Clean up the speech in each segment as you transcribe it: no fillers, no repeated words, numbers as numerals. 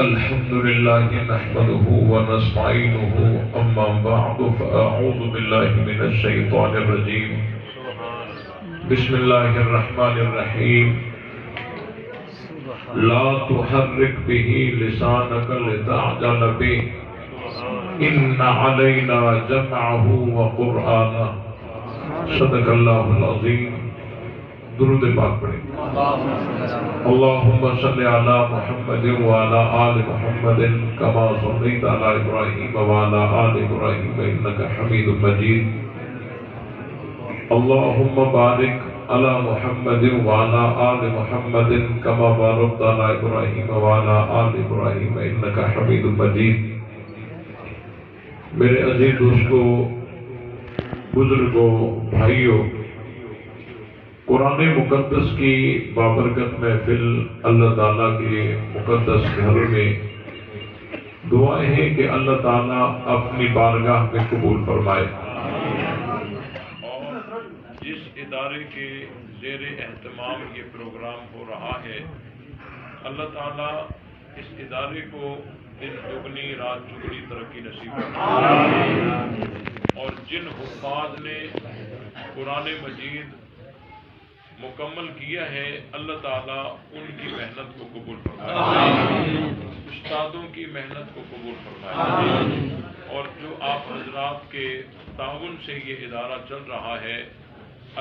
الحمد لله نحمده ونستعينه أما بعد فأعوذ بالله من الشيطان الرجيم بسم الله الرحمن الرحيم لا تحرك به لسانك لتعجل به إن علينا جمعه وقرآنه صدق الله العظيم. درود پاک پڑھیں. اللهم صل على محمد وعلى آل محمد كما صليت على إبراهيم وعلى آل إبراهيم إنك حميد مجيد. اللهم بارك على محمد وعلى آل محمد كما باركت على إبراهيم وعلى آل إبراهيم إنك حميد مجيد. میرے عزیز دوستو، بزرگوں، بھائیوں، قرآن مقدس کی بابرکت محفل اللہ تعالیٰ کے مقدس گھر میں دعائیں ہیں کہ اللہ تعالیٰ اپنی بارگاہ میں قبول فرمائے. اور جس ادارے کے زیر اہتمام یہ پروگرام ہو رہا ہے، اللہ تعالیٰ اس ادارے کو دن دگنی رات چگنی ترقی نصیب فرمائے. اور جن حفاظ نے قرآن مجید مکمل کیا ہے، اللہ تعالیٰ ان کی محنت کو قبول فرمائے، استادوں کی محنت کو قبول فرمائے، اور جو آپ حضرات کے تعاون سے یہ ادارہ چل رہا ہے،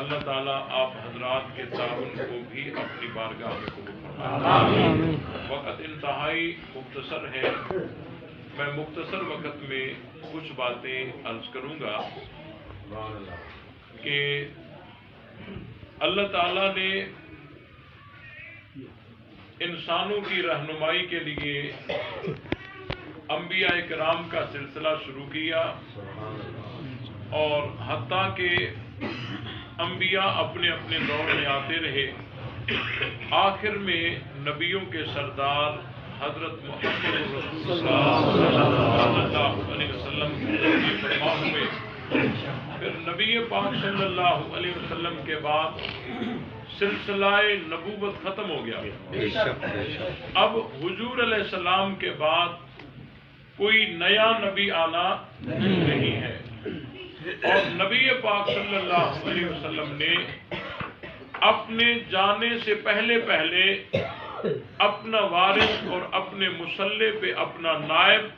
اللہ تعالیٰ آپ حضرات کے تعاون کو بھی اپنی بارگاہ میں قبول فرمائے. وقت انتہائی مختصر ہے، میں مختصر وقت میں کچھ باتیں عرض کروں گا کہ اللہ تعالیٰ نے انسانوں کی رہنمائی کے لیے انبیاء کرام کا سلسلہ شروع کیا، اور حتیٰ کہ انبیاء اپنے اپنے دور میں آتے رہے. آخر میں نبیوں کے سردار حضرت محمد رسول اللہ صلی اللہ علیہ وسلم فرما ہوئے. پھر نبی پاک صلی اللہ علیہ وسلم کے بعد سلسلہ نبوت ختم ہو گیا. اب حضور علیہ السلام کے بعد کوئی نیا نبی آنا نہیں ہے، اور نبی پاک صلی اللہ علیہ وسلم نے اپنے جانے سے پہلے اپنا وارث اور اپنے مصلح پہ اپنا نائب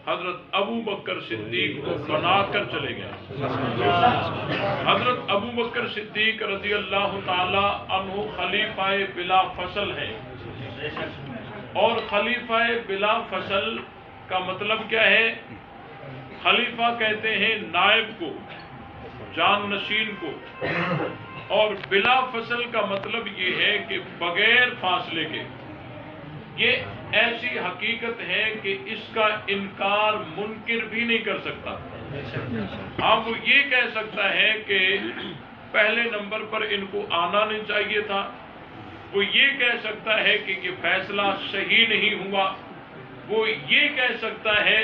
حضرت ابو بکر صدیق کو بنا کر چلے گئے. حضرت ابو بکر صدیق رضی اللہ تعالی عنہ خلیفہ بلا فصل ہیں، اور خلیفہ بلا فصل کا مطلب کیا ہے؟ خلیفہ کہتے ہیں نائب کو، جان نشین کو، اور بلا فصل کا مطلب یہ ہے کہ بغیر فاصلے کے. یہ ایسی حقیقت ہے کہ اس کا انکار منکر بھی نہیں کر سکتا. ہاں، وہ یہ کہہ سکتا ہے کہ پہلے نمبر پر ان کو آنا نہیں چاہیے تھا، وہ یہ کہہ سکتا ہے کہ یہ فیصلہ صحیح نہیں ہوا، وہ یہ کہہ سکتا ہے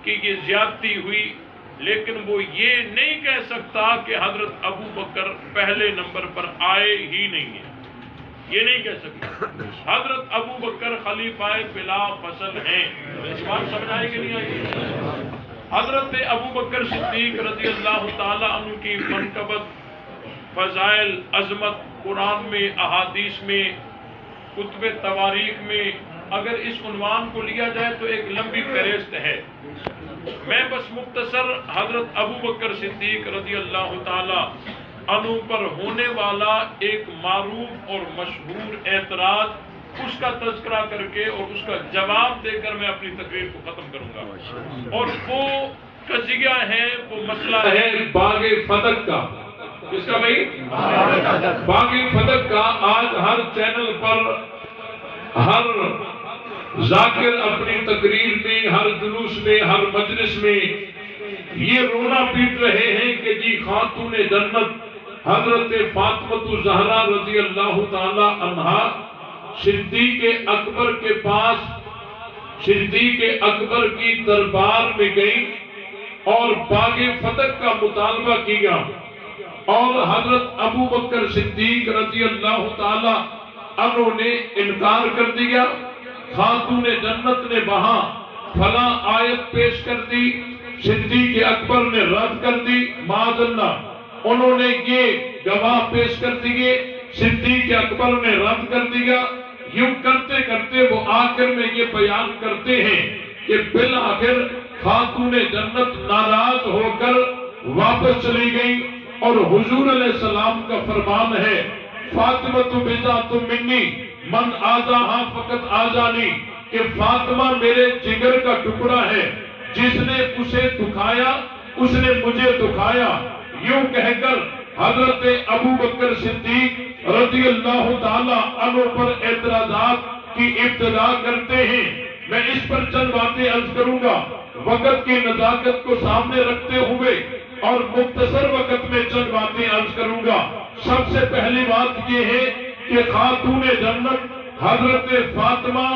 کہ یہ زیادتی ہوئی، لیکن وہ یہ نہیں کہہ سکتا کہ حضرت ابو بکر پہلے نمبر پر آئے ہی نہیں ہیں. یہ نہیں کہہ سکتا. حضرت ابو بکر خلیفہ بلا فصل ہیں. اس بات سمجھ آئے کہ نہیں آئی؟ حضرت ابو بکر صدیق رضی اللہ تعالی عنہ کی منقبت، فضائل، عظمت قرآن میں، احادیث میں، کتب تواریخ میں اگر اس عنوان کو لیا جائے تو ایک لمبی فہرست ہے. میں بس مختصر حضرت ابو بکر صدیق رضی اللہ تعالی عنہ پر ہونے والا ایک معروف اور مشہور اعتراض، اس کا تذکرہ کر کے اور اس کا جواب دے کر میں اپنی تقریر کو ختم کروں گا. اور وہ قضیہ ہے، وہ مسئلہ ہے باغ فتح کا. کس کا بھائی؟ باغ فتح کا. آج ہر چینل پر ہر ذاکر اپنی تقریر میں، ہر جلوس میں، ہر مجلس میں یہ رونا پیٹ رہے ہیں کہ جی خاتون جنت حضرت فاطمہ الزہرا رضی اللہ تعالی عنہا صدیق اکبر کے پاس، صدیق اکبر کی دربار میں گئی اور باغ فتح کا مطالبہ کیا، اور حضرت ابو بکر صدیق رضی اللہ تعالی عنہ نے انکار کر دیا. خاتون جنت نے وہاں فلاں آیت پیش کر دی، صدیق اکبر نے رد کر دی، معاذ اللہ انہوں نے یہ گواہ پیش کر دیے، صدیق اکبر نے رد کر دیا، یوں کرتے کرتے وہ آخر میں یہ بیان کرتے ہیں کہ بالآخر خاتون جنت ناراض ہو کر واپس چلی گئی، اور حضور علیہ السلام کا فرمان ہے فاطمہ بذات منی من آذاہا فقط آذانی، کہ فاطمہ میرے جگر کا ٹکڑا ہے، جس نے اسے دکھایا اس نے مجھے دکھایا۔ یوں کہہ کر حضرت ابو بکر صدیق رضی اللہ تعالی عنہ پر اعتراضات کی ابتدا کرتے ہیں۔ میں اس پر چند باتیں عرض کروں گا وقت کی نزاکت کو سامنے رکھتے ہوئے، اور مختصر وقت میں چند باتیں عرض کروں گا۔ سب سے پہلی بات یہ ہے کہ خاتون جنت حضرت فاطمہ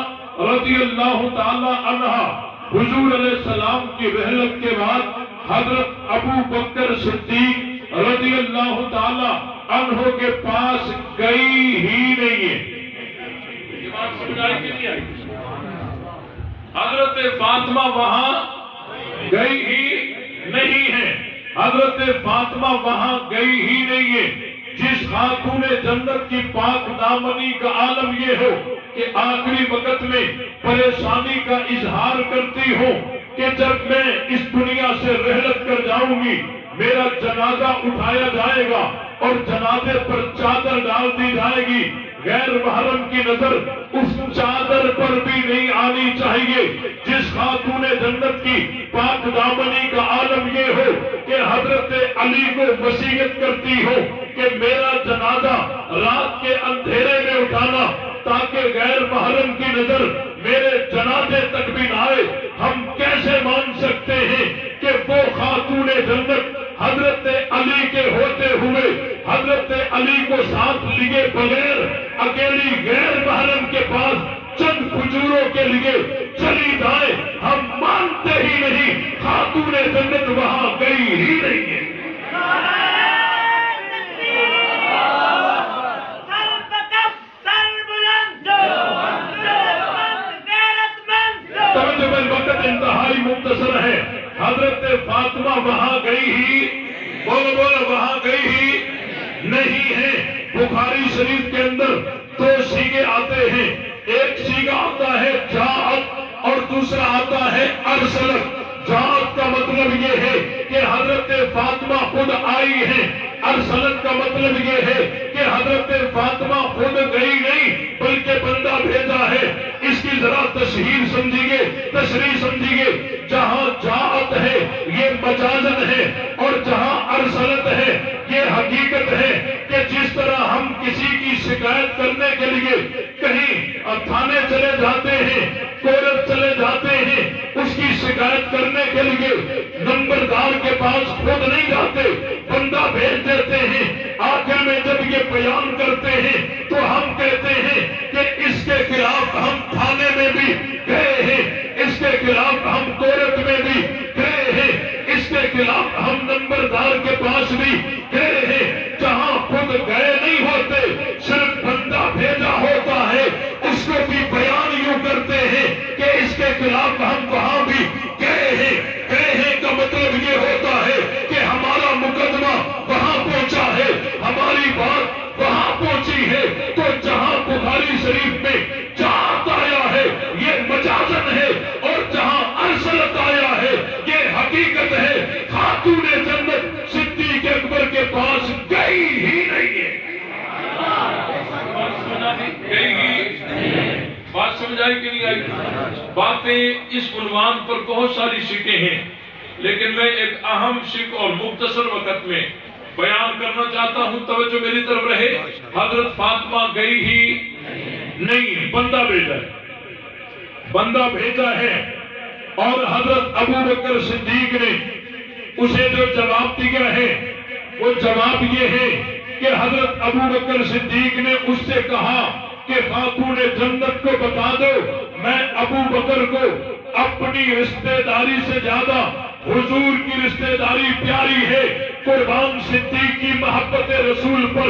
رضی اللہ تعالی عنہ حضور علیہ السلام کی رحلت کے بعد حضرت ابو بکر صدیق رضی اللہ تعالی عنہ کے پاس گئی ہی نہیں ہے۔ یہ بات سمجھائی کہ نہیں آئی؟ حضرت فاطمہ وہاں گئی ہی نہیں ہے، حضرت فاطمہ وہاں گئی ہی نہیں ہے۔ جس خاتون جنت کی پاک دامنی کا عالم یہ ہو کہ آخری وقت میں پریشانی کا اظہار کرتی ہو کہ جب میں اس دنیا سے رحلت کر جاؤں گی میرا جنازہ اٹھایا جائے گا اور جنازے پر چادر ڈال دی جائے گی، غیر محرم کی نظر اس چادر پر بھی نہیں آنی چاہیے۔ جس خاتون جنت کی پاک دامنی کا عالم یہ ہو کہ حضرت علی کو وصیت کرتی ہو کہ میرا جنازہ رات کے اندھیرے میں اٹھانا تاکہ غیر محرم کی نظر میرے جنازے تک بھی نہ آئے، ہم کیسے مان سکتے ہیں کہ وہ خاتون جنت حضرت علی کے ہوتے ہوئے حضرت علی کو ساتھ لیے بغیر اکیلی غیر محرم کے پاس چند کھجوروں کے لیے چلی جائے؟ ہم مانتے ہی نہیں، خاتون جنت وہاں گئی ہی نہیں ہے۔ وقت انتہائی مختصر ہے، حضرت فاطمہ وہاں گئی ہی وہاں گئی ہی نہیں ہے۔ بخاری شریف کے اندر دو سیغے آتے ہیں، ایک سیغہ آتا ہے جاءت اور دوسرا آتا ہے ارسلت۔ جاءت کا مطلب یہ ہے کہ حضرت فاطمہ خود آئی ہیں، ارسلت کا مطلب یہ ہے کہ حضرت فاطمہ خود گئی نہیں بلکہ بندہ بھیجا ہے۔ اس کی ذرا تشریح سمجھیے، جہاں جاءت ہے یہ مجازن ہے اور جہاں ارسلت ہے یہ حقیقت ہے کہ جس طرح ہم کسی کی شکایت کرنے کے لیے کہیں تھانے چلے جاتے ہیں، کورٹ چلے جاتے ہیں، اس کی شکایت کرنے کے لیے نمبردار کے پاس خود نہیں جاتے، بندہ بھیج دیتے ہیں۔ آخر میں جب یہ بیان کرتے ہیں تو ہم کہتے ہیں کہ اس کے خلاف ہم تھانے میں بھی گئے ہیں، اس کے خلاف ہم کورٹ میں بھی گئے ہیں، اس کے خلاف ہم نمبردار کے پاس بھی گئے ہیں۔ جہاں خود گئے نہیں ہوتے، صرف بندہ بھیجا ہوتا ہے، اس کو بھی بیان یوں کرتے ہیں کہ اس کے خلاف ہم وہاں بھی گئے ہیں۔ گئے ہیں کا مطلب یہ ہوتا ہے کہ ہمارا مقدمہ وہاں پہنچا ہے، ہماری بات وہاں پہنچی ہے۔ تو جہاں بخاری شریف میں جاءت آیا ہے یہ مجازن ہے، اور جہاں ارسلت آیا ہے یہ حقیقت ہے۔ خاتون جنت صدیق اکبر کے پاس گئی ہی نہیں ہے۔ بات سمجھائی کہ نہیں آئی؟ باتیں اس عنوان پر بہت ساری شکیں ہیں، لیکن میں ایک اہم شک اور مختصر وقت میں بیان کرنا چاہتا ہوں، توجہ میری طرف رہے۔ حضرت فاطمہ گئی ہی نہیں، بندہ بھیجا ہے، اور حضرت ابو بکر صدیق نے اسے جو جواب دیا ہے وہ جواب یہ ہے کہ حضرت ابو بکر صدیق نے اس سے کہا کہ خاتون جنت کو بتا دو میں ابو بکر کو اپنی رشتہ داری سے زیادہ حضور کی رشتہ داری پیاری ہے، قربان صدیق کی محبت رسول پر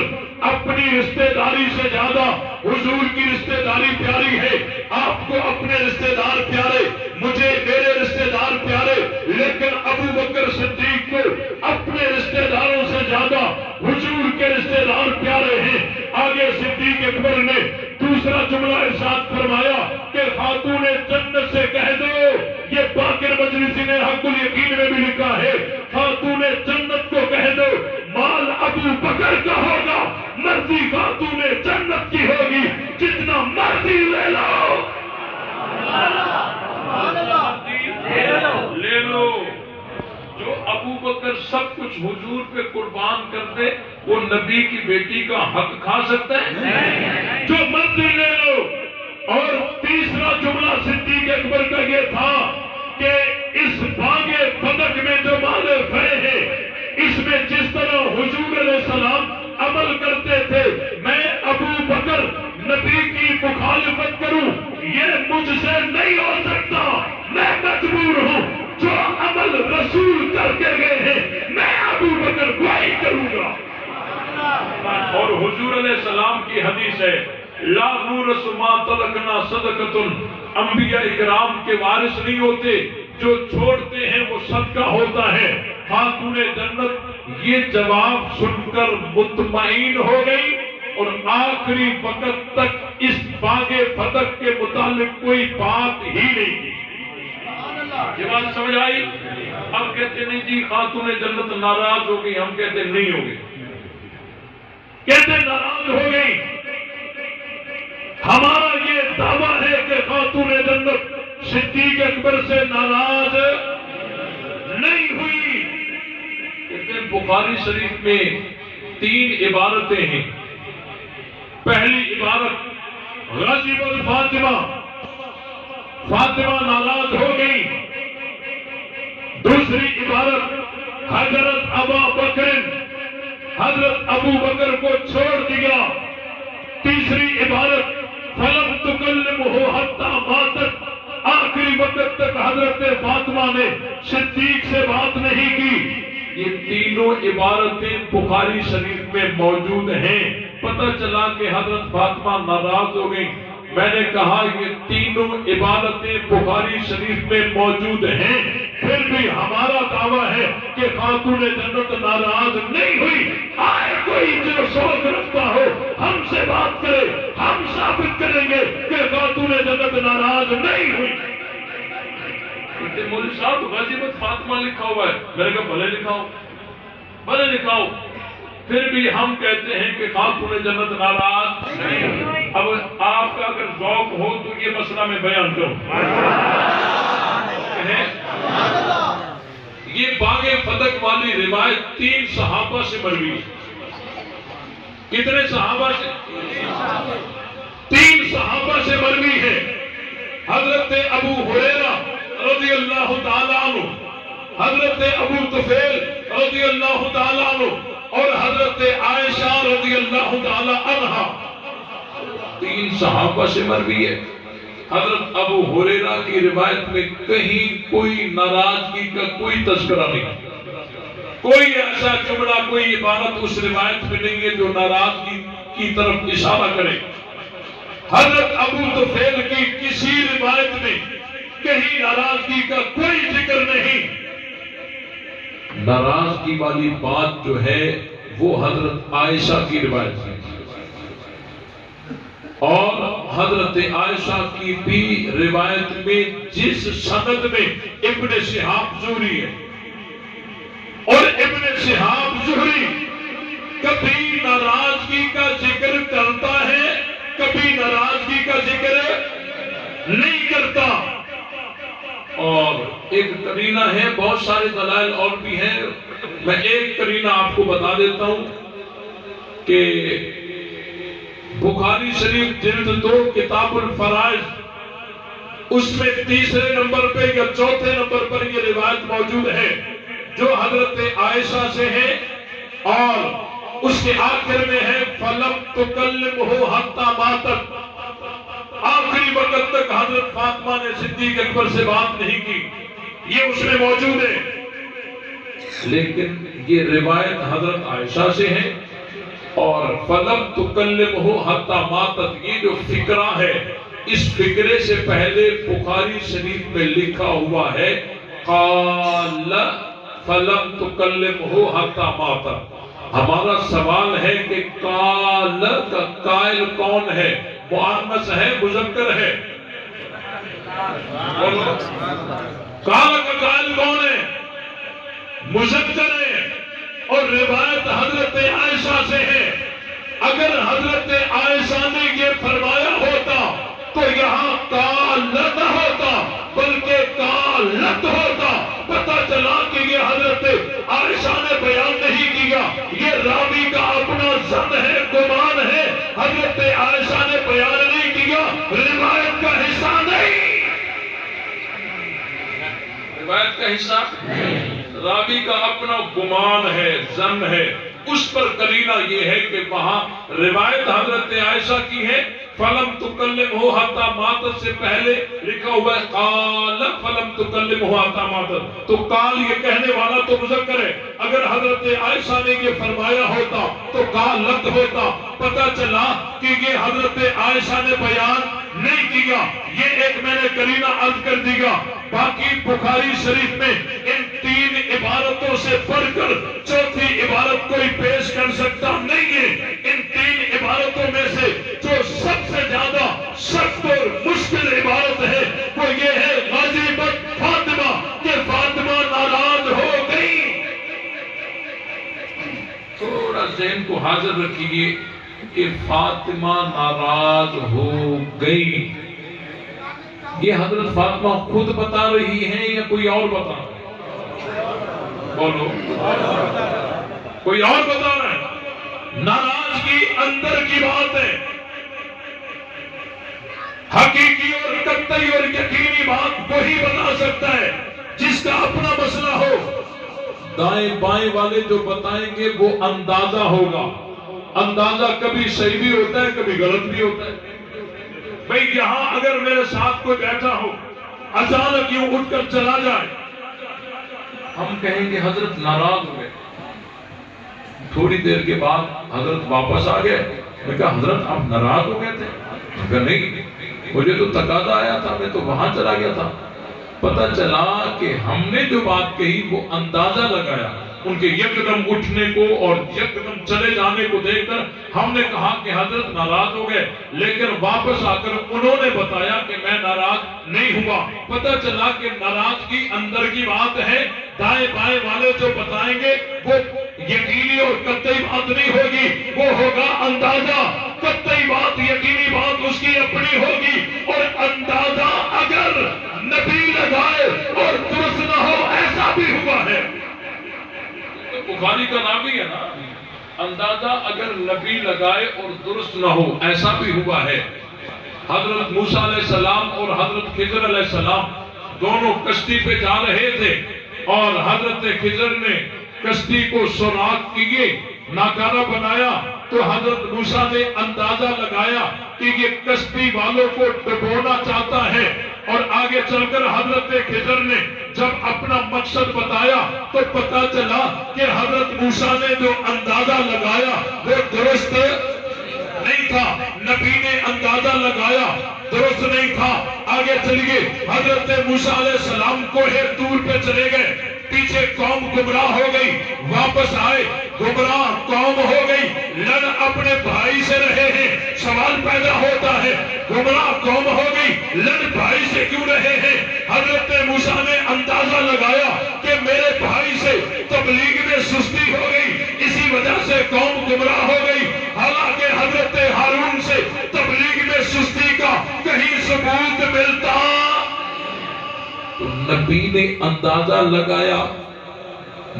اپنی رشتہ داری سے زیادہ حضور کی رشتہ داری پیاری ہے، آپ کو اپنے رشتہ دار پیارے، مجھے میرے رشتہ دار پیارے، لیکن ابو بکر صدیق کو اپنے رشتہ داروں سے زیادہ حضور کے رشتہ دار پیارے ہیں۔ آگے صدیق اکبر نے دوسرا جملہ ارشاد فرمایا کہ خاتون جنت سے کہہ دو، یہ باقر مجلسی نے حق الیقین میں بھی لکھا ہے، خاتون جنت کو کہہ دو مال ابو بکر کا ہوگا، مرضی خاتون جنت کی ہوگی، جتنا مرضی لے لو، لے لو۔ جو ابو بکر سب کچھ حضور پہ قربان کر دے، وہ نبی کی بیٹی کا حق کھا سکتا ہے؟ جو مرضی لے لو۔ اور تیسرا جملہ صدیق اکبر کا یہ تھا کہ اس باغ فتح میں جو مال کھڑے ہیں، اس میں جس طرح حضور علیہ السلام عمل کرتے تھے، میں ابو بکر نبی کی مخالفت کروں یہ مجھ سے نہیں ہو سکتا، میں مجبور ہوں، جو عمل رسول کر کے گئے ہیں میں ابو بکر وہی کروں گا۔ اور حضور علیہ السلام کی حدیث ہے، لا نورث ما ترکنا صدقۃ، انبیاء اکرام کے وارث نہیں ہوتے، جو چھوڑتے ہیں وہ صدقہ ہوتا ہے۔ خاتون جنت یہ جواب سن کر مطمئن ہو گئی اور آخری وقت تک اس باغ فتح کے متعلق کوئی بات ہی نہیں کی۔ یہ بات سمجھ آئی؟ اب کہتے نہیں جی خاتون جنت ناراض ہو گئی، ہم کہتے نہیں ہو گئی، کہتے ناراض ہو گئی۔ ہمارا یہ دعویٰ ہے کہ خاتون جنت صدیق اکبر سے ناراض نہیں ہوئی۔ کہتے ہیں بخاری شریف میں 3 عبارتیں ہیں۔ پہلی عبارت غضب الفاطمہ، فاطمہ ناراض ہو گئی۔ دوسری عبارت حضرت ابا بکر، حضرت ابو بکر کو چھوڑ دیا۔ تیسری عبارت فلم تکلمہ حتی ماتت، آخری وقت تک حضرت فاطمہ نے صدیق سے بات نہیں کی۔ یہ تینوں عبارتیں بخاری شریف میں موجود ہیں۔ پتہ چلا کہ حضرت فاطمہ ناراض ہو گئی۔ میں نے کہا یہ تینوں عبارتیں بخاری شریف میں موجود ہیں، پھر بھی ہمارا دعویٰ ہے کہ خاتون جنت ناراض نہیں ہوئی۔ آئے کوئی جو شوق رکھتا ہو ہم سے بات کرے، ہم ثابت کریں گے کہ خاتون جنت ناراض نہیں ہوئی۔ مولوی صاحب غضبت فاطمہ لکھا ہوا ہے، میں نے کہا بھلے لکھاؤ، بھلے لکھاؤ، پھر بھی ہم کہتے ہیں کہ خاتون جنت ناراض نہیں۔ اب آپ کا اگر ذوق ہو تو یہ مسئلہ میں بیان کروں۔ یہ باغ فتح والی روایت 3 صحابہ سے مروی ہے۔ کتنے صحابہ سے؟ 3 صحابہ سے مروی ہے۔ حضرت ابو ہریرہ رضی اللہ تعالیٰ عنہ، حضرت ابو طفیل رضی اللہ تعالیٰ عنہ اور حضرت عائشہ رضی اللہ تعالیٰ عنہا، 3 صحابہ سے مروی ہے۔ حضرت ابو ہریرہ کی روایت میں کہیں کوئی ناراضگی کا کوئی تذکرہ نہیں، کوئی ایسا جملہ، کوئی عبارت اس روایت میں نہیں ہے جو ناراضگی کی طرف اشارہ کرے۔ حضرت ابو طفیل کی کسی روایت میں کہیں ناراضگی کا کوئی ذکر نہیں۔ ناراضگی والی بات جو ہے وہ حضرت عائشہ کی روایت ہے، اور حضرت عائشہ کی بھی روایت میں جس سند میں ابن شہاب زہری ہے، اور ابن شہاب زہری کبھی ناراضگی کا ذکر کرتا ہے، کبھی ناراضگی کا ذکر نہیں کرتا۔ اور ایک قرینہ ہے، بہت سارے دلائل اور بھی ہیں، میں ایک قرینہ آپ کو بتا دیتا ہوں کہ بخاری شریف جلد 2 کتاب الفرائض، اس میں 3 نمبر پہ یا 4 نمبر پر یہ روایت موجود ہے جو حضرت عائشہ سے ہے، اور اس کے آخر میں ہے فَلَمْ تُكَلِّمْهُ حَتَّى مَاتَتْ، آخری وقت تک حضرت فاطمہ نے صدیق اکبر سے بات نہیں کی، یہ اس میں موجود ہے۔ لیکن یہ روایت حضرت عائشہ سے ہے اور فلم تکلمہ حتی ماتت، یہ جو فقرہ ہے اس فقرے سے پہلے بخاری شریف میں لکھا ہوا ہے قال فلم تکلمہ حتی ماتت۔ ہمارا سوال ہے کہ قال کا قائل کون ہے؟ مؤنث ہے مذکر ہے؟ قال کا قائل کون ہے؟ مذکر ہے، اور روایت حضرت عائشہ سے ہے۔ اگر حضرت عائشہ نے یہ فرمایا ہوتا تو یہاں قالت ہوتا بلکہ قالت ہوتا۔ پتہ چلا کہ یہ حضرت عائشہ نے بیان نہیں کیا، یہ راوی کا اپنا ظن ہے، گمان ہے، حضرت عائشہ نے بیان نہیں کیا، روایت کا حصہ نہیں، روایت کا حصہ راوی کا اپنا گمان ہے، ظن ہے۔ اس پر قرینہ یہ ہے کہ وہاں روایت حضرت عائشہ کی ہے فلم تکلمہ حتی ماتت سے پہلے لکھا ہوا ہے قال فلم تکلمہ حتی ماتت، تو قال یہ کہنے والا تو مذکر ہے۔ اگر حضرت عائشہ نے یہ فرمایا ہوتا تو قالت ہوتا۔ پتہ چلا کہ یہ حضرت عائشہ نے بیان نہیں کیا، یہ ایک میں نے قرینہ عرض کر دیا۔ باقی بخاری شریف میں ان 3 عبارتوں سے بڑھ کر چوتھی عبارت کوئی پیش کر سکتا نہیں ہے۔ ان 3 عبارتوں میں سے جو سب سے زیادہ سخت اور مشکل عبارت ہے وہ یہ ہے غضبت فاطمہ، کہ فاطمہ ناراض ہو گئی۔ تھوڑا ذہن کو حاضر رکھیے کہ فاطمہ ناراض ہو گئی، یہ حضرت فاطمہ خود بتا رہی ہیں یا کوئی اور بتا رہا ہے؟ بولو، کوئی اور بتا رہا ہے؟ ناراضگی اندر کی بات ہے، حقیقی اور قطعی اور یقینی بات وہی بتا سکتا ہے جس کا اپنا مسئلہ ہو۔ دائیں بائیں والے جو بتائیں گے وہ اندازہ ہوگا، اندازہ کبھی صحیح بھی ہوتا ہے کبھی غلط بھی ہوتا ہے۔ بھئی یہاں اگر میرے ساتھ کوئی بیٹھا ہو اچانک یوں اٹھ کر چلا جائے، ہم کہیں گے حضرت ناراض ہو گئے، تھوڑی دیر کے بعد حضرت واپس آ گئے، میں کہا حضرت آپ ناراض ہو گئے تھے؟ میں کہا نہیں، مجھے تو تقاضا آیا تھا، میں تو وہاں چلا گیا تھا۔ پتہ چلا کہ ہم نے جو بات کہی وہ اندازہ لگایا، ان کے یکدم اٹھنے کو اور یکدم چلے جانے کو دیکھ کر ہم نے کہا کہ حضرت ناراض ہو گئے، لیکن واپس آ کر انہوں نے بتایا کہ میں ناراض نہیں ہوا۔ پتہ چلا کہ ناراضگی اندر کی بات ہے، دائیں بائیں والے جو بتائیں گے وہ یقینی اور قطعی بات نہیں ہوگی، وہ ہوگا اندازہ۔ قطعی بات یقینی بات اس کی اپنی ہوگی، اور اندازہ اگر نبی لگائے اور درست نہ ہو ایسا بھی ہوا ہے۔ بخاری کا راوی ہے نا، اندازہ اگر نبی لگائے اور درست نہ ہو ایسا بھی ہوا ہے۔ حضرت موسیٰ علیہ السلام اور حضرت خضر علیہ السلام دونوں کشتی پہ جا رہے تھے، اور حضرت خضر نے کشتی کو سوراخ کیے، ناکارہ بنایا، تو حضرت موسیٰ نے اندازہ لگایا کہ یہ کشتی والوں کو ڈبونا چاہتا ہے، اور آگے چل کر حضرت خضر نے جب اپنا مقصد بتایا تو پتہ چلا کہ حضرت موسیٰ نے جو اندازہ لگایا وہ درست نہیں تھا، نبی نے اندازہ لگایا درست نہیں تھا۔ آگے چلیے، حضرت موسیٰ علیہ السلام کوہ طور پہ چلے گئے، پیچھے قوم گمراہ ہو گئی، واپس آئے گمراہ قوم ہو گئی، لڑ اپنے بھائی سے رہے ہیں۔ سوال پیدا ہوتا ہے گمراہ قوم ہو گئی، لڑ بھائی سے کیوں رہے ہیں؟ حضرت موسیٰ نے اندازہ لگایا کہ میرے بھائی سے تبلیغ میں سستی ہو گئی، اسی وجہ سے قوم گمراہ ہو گئی۔ حالانکہ حضرت ہارون سے تبلیغ میں سستی کا کہیں ثبوت ملتا، نبی نے اندازہ لگایا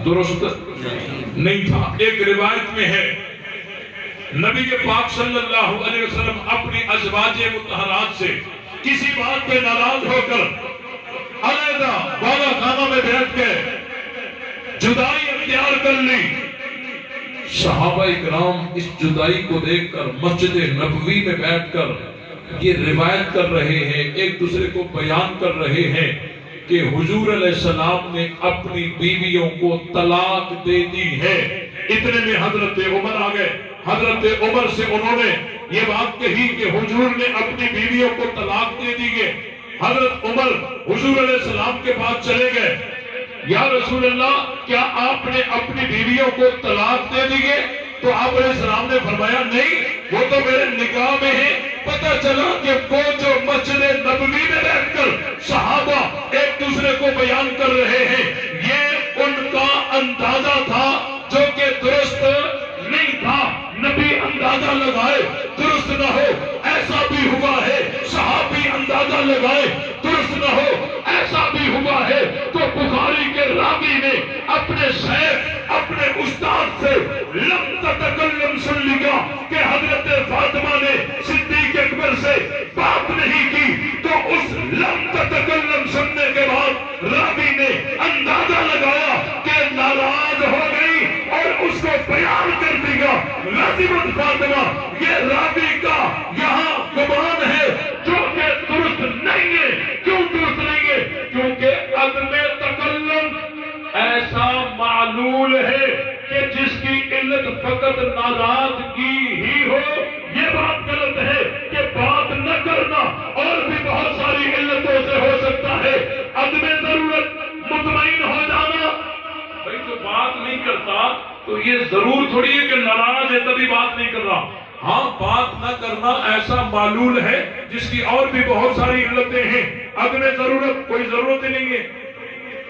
درست نہیں تھا۔ ایک روایت میں ہے نبی کے پاک صلی اللہ علیہ وسلم اپنی ازواج مطہرات سے کسی بات پہ ناراض ہو کر علیحدہ بالا خانہ میں بیٹھ کے جدائی اختیار کر لی۔ صحابہ اکرام اس جدائی کو دیکھ کر مسجد نبوی میں بیٹھ کر یہ روایت کر رہے ہیں، ایک دوسرے کو بیان کر رہے ہیں کہ حضور علیہ السلام نے اپنی بیویوں کو طلاق دے دی ہے۔ اتنے میں حضرت عمر آ گئے، حضرت عمر سے انہوں نے یہ بات کہی کہ حضور نے اپنی بیویوں کو طلاق دے دیے. حضرت عمر حضور علیہ السلام کے پاس چلے گئے. یا رسول اللہ کیا آپ نے اپنی بیویوں کو طلاق دے دیے؟ تو آپ علیہ السلام نے فرمایا نہیں، وہ تو میرے نکاح میں ہے. پتہ چلا کہ وہ جو مسجد نبوی میں بیٹھ کر صحابہ ایک دوسرے کو بیان کر رہے ہیں، یہ ان کا اندازہ تھا جو کہ درست نہیں تھا. نبی اندازہ لگائے درست نہ ہو ایسا بھی ہوا ہے، صحابی اندازہ لگائے درست نہ ہو ایسا بھی ہوا ہے. تو بخاری کے راوی نے اپنے شیخ اپنے استاد سے لم تتکلم سن لیا کہ حضرت فاطمہ نے صدیق اکبر سے بات نہیں کی. تو اس لم تتکلم سننے کے بعد راوی نے اندازہ لگایا کہ ناراض ہو گئی اور اس کو بیان کر دیا غضبت فاطمہ. یہ راوی کا یہاں گمان ہے جو کہ درست نہیں ہے. کیوں درست نہیں ہے؟ کیونکہ عدم تکلم ایسا معلول ہے کہ جس کی علت فقط ناراضگی ہی ہو. یہ بات غلط ہے کہ بات نہ کرنا اور بھی بہت ساری علتوں سے ہو سکتا ہے. عدم ضرورت مطمئن ہو جانا، بھائی جو بات نہیں کرتا تو یہ ضرور تھوڑی ہے کہ ناراض ہے تبھی بات نہیں کر رہا. ہاں بات نہ کرنا ایسا معلول ہے جس کی اور بھی بہت ساری علتیں ہیں. عدم ضرورت کوئی ضرورت ہی نہیں ہے.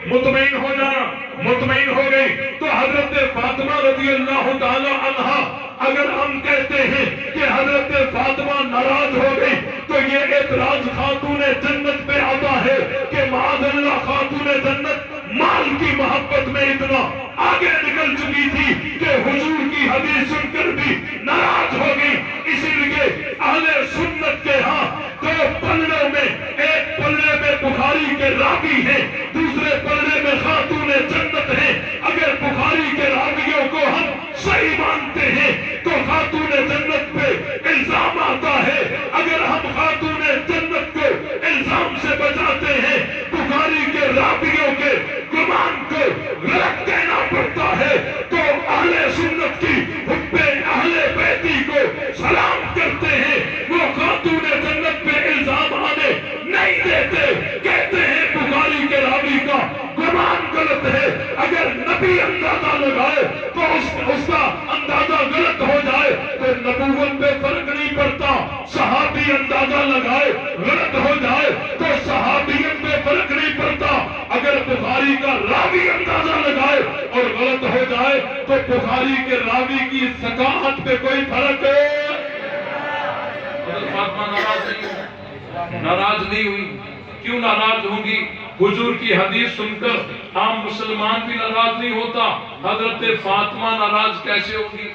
مطمئن ہو جانا، مطمئن ہو گئی. تو حضرت فاطمہ رضی اللہ تعالی عنہا اگر ہم کہتے ہیں کہ حضرت فاطمہ ناراض ہو گئی تو یہ اعتراض خاتون جنت پہ آتا ہے کہ معاذ اللہ خاتون جنت مال کی محبت میں اتنا آگے نکل چکی تھی کہ حضور کی حدیث سن کر بھی ناراض ہو گئی. اسی لیے اہل سنت کے ہاں دو پلڑوں میں، ایک پلڑے میں بخاری کے راوی ہیں، دوسرے پلڑے میں خاتون جنت ہیں. اگر بخاری کے راویوں کو ہم صحیح مانتے ہیں تو خاتون جنت پہ الزام آتا ہے. اگر ہم خاتون جنت کو الزام سے بچاتے ہیں بخاری کے راویوں کے گمان کو غلط کہنا پڑتا ہے. تو اہل سنت کی حب اہل بیتی کو سلام کرتے ہیں، وہ خاتون جنت پہ الزام آنے نہیں دیتے. کہتے ہیں بخاری کے راوی کا گمان غلط ہے. اگر نبی اندازہ لگائے تو اس کا اندازہ غلط ہو جائے تو نبوت پہ فرق نہیں پڑتا. صحابی اندازہ لگائے غلط ہو جائے تو صحابیت پہ فرق نہیں پڑتا. اگر بخاری کا راوی اندازہ لگائے اور غلط ہو جائے تو بخاری کے راوی کی ثقافت پہ کوئی فرق ہے. فاطمہ ناراض نہیں ہوئی. کیوں ناراض ہوں گی؟ حضور کی حدیث سن کر عام مسلمان بھی ناراض نہیں ہوتا. حضرت فاطمہ ناراض کیسے ہوگی؟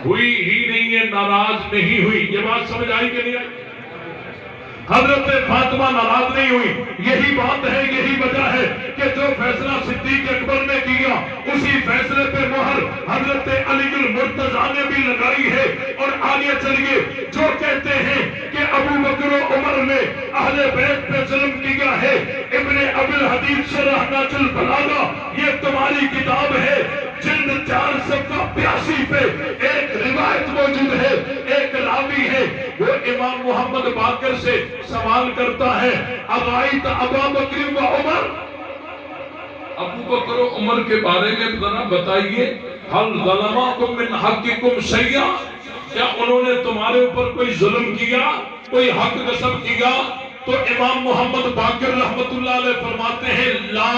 ہوئی ہی نہیں ہے، ناراض نہیں ہوئی. یہ بات سمجھ آئی کہ نہیں آئی؟ حضرت فاطمہ ناراض نہیں ہوئی. یہی بات ہے، یہی وجہ ہے کہ جو فیصلہ صدیق اکبر نے کیا اسی فیصلے پہ مہر حضرت علی المرتضیٰ نے بھی لگائی ہے. اور آگے چلیے، جو کہتے ہیں کہ ابو بکر و عمر نے اہل بیت پہ ظلم کیا ہے، ابن ابی الحدیث شرح نہج البلاغہ یہ تمہاری کتاب ہے، جلد 4 صفحہ 82 پہ ایک روایت موجود ہے. ایک راوی ہے وہ امام محمد باقر سے سوال کرتا ہے، اغائیت ابا بکر و عمر، ابو بکر و عمر کے بارے میں ذرا بتائیے، حل ظلمکم من حقکم شیئا، کیا انہوں نے تمہارے اوپر کوئی ظلم کیا، کوئی حق غصب کیا؟ تو امام محمد باقر رحمت اللہ علیہ فرماتے ہیں لا،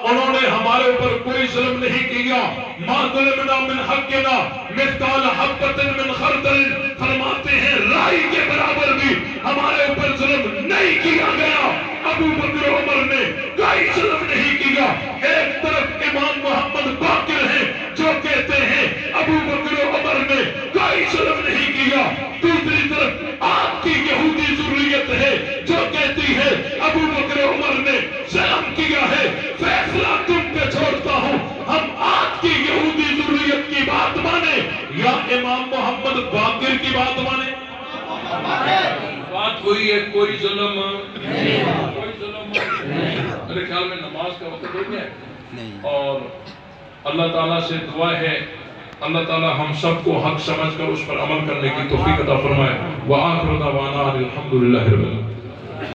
انہوں نے ہمارے اوپر کوئی ظلم نہیں کیا. ما ظلمنا من حقنا مثقال حبۃ من خردل، فرماتے ہیں رائی کے برابر بھی ہمارے اوپر ظلم نہیں کیا گیا. ابو بکر عمر نے کوئی ظلم نہیں کیا. ایک طرف امام محمد باقر ہیں جو کہتے ہیں ابو بکر عمر نے کوئی ظلم نہیں کیا، دوسری طرف آپ کی یہودی ذریت ہے جو کہتی ہے ابو بکر عمر نے ظلم کیا ہے. فیصلہ تم پہ چھوڑتا ہوں، ہم آپ کی یہودی ذریت کی بات مانے یا امام محمد باقر کی بات مانے؟ بات ہوئی ہے، کوئی ظلم کوئی ظلم میرے خیال میں نماز کا وقت ہو گیا ہے اور اللہ تعالیٰ سے دعا ہے اللہ تعالی ہم سب کو حق سمجھ کر اس پر عمل کرنے کی توفیق عطا فرمائے۔ وآخر دعوانا الحمدللہ رب العالمین۔